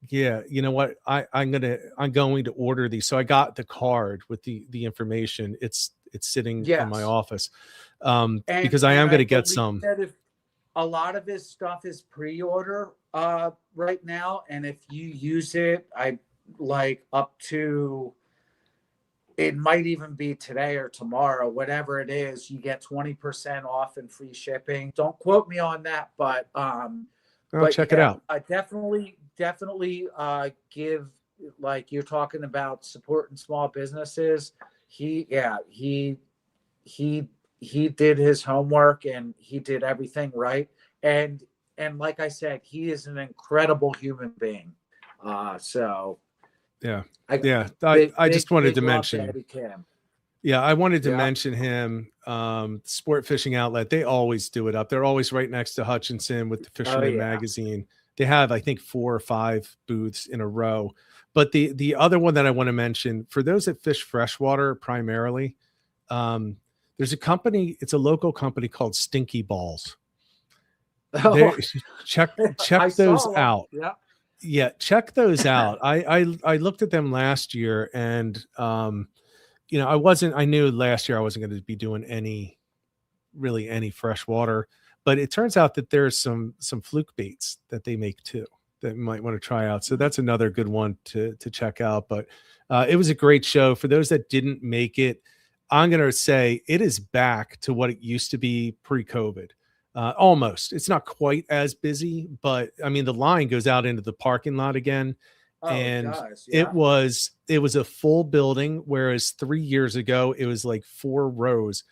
yeah, you know what? I'm going to order these. So I got the card with the information. It's sitting in my office. Because I am going to get some. A lot of his stuff is pre-order right now, and if you use it, I like up to, it might even be today or tomorrow, whatever it is, you get 20% off and free shipping. Don't quote me on that, but check it out. I definitely give, like, you're talking about supporting small businesses. He did his homework, and he did everything right. And like I said, he is an incredible human being. I just wanted to mention. I wanted to mention him. Sport Fishing Outlet, they always do it up. They're always right next to Hutchinson with the Fisherman magazine. They have, I think, 4 or 5 booths in a row. But the other one that I want to mention, for those that fish freshwater primarily, there's a company, it's a local company called Stinky Balls. Check those out. Check those out. I looked at them last year, and I knew last year I wasn't going to be doing any freshwater, but it turns out that there's some fluke baits that they make too that you might want to try out. So that's another good one to check out. But it was a great show. For those that didn't make it, I'm going to say it is back to what it used to be pre-COVID. Almost. It's not quite as busy, but I mean, the line goes out into the parking lot again. It was a full building, whereas 3 years ago, it was like 4 rows.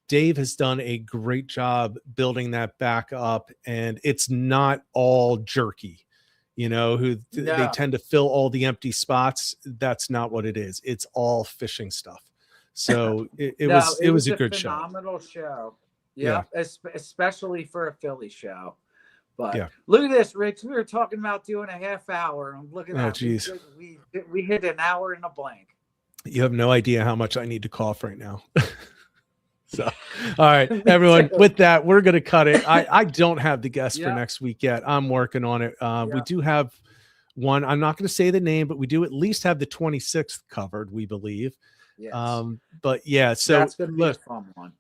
Dave has done a great job building that back up, and it's not all jerky. They tend to fill all the empty spots. That's not what it is. It's all fishing stuff. So it was a good phenomenal show. Especially for a Philly show. But Yeah. Look at this, Rich. We were talking about doing a half hour. I'm looking at geez. We hit an hour in a blank. You have no idea how much I need to cough right now. So, all right, everyone, with that, we're going to cut it. I don't have the guest for next week yet. I'm working on it. We do have one. I'm not going to say the name, but we do at least have the 26th covered, we believe. Yes. But yeah, so that's going to be a fun one.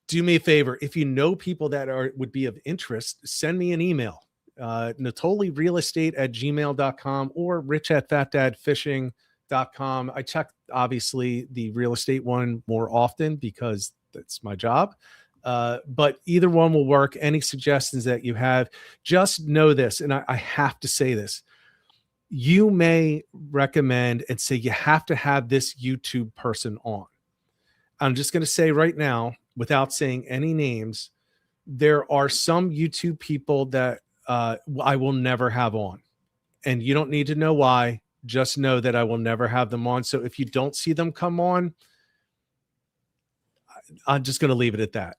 Do me a favor. If you know people that would be of interest, send me an email, natolirealestate@gmail.com or rich@fatdadfishing.com. I check, obviously, the real estate one more often because that's my job. But either one will work. Any suggestions that you have, just know this, and I have to say this. You may recommend and say you have to have this YouTube person on. I'm just going to say right now, without saying any names, there are some YouTube people that I will never have on. And you don't need to know why. Just know that I will never have them on. So if you don't see them come on, I'm just going to leave it at that.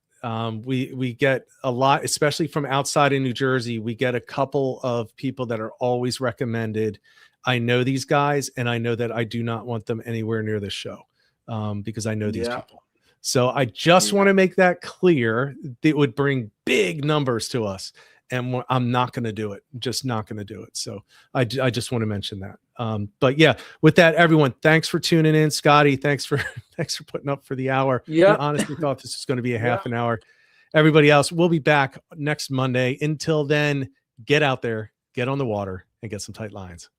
We get a lot, especially from outside of New Jersey. We get a couple of people that are always recommended. I know these guys, and I know that I do not want them anywhere near this show because I know these people. So I just want to make that clear. It would bring big numbers to us, and I'm not going to do it. I'm just not going to do it. So I just want to mention that. But yeah, with that, everyone, thanks for tuning in. Scotty, thanks for putting up for the hour. I honestly thought this was going to be a half an hour. Everybody else, we'll be back next Monday. Until then, get out there, get on the water, and get some tight lines.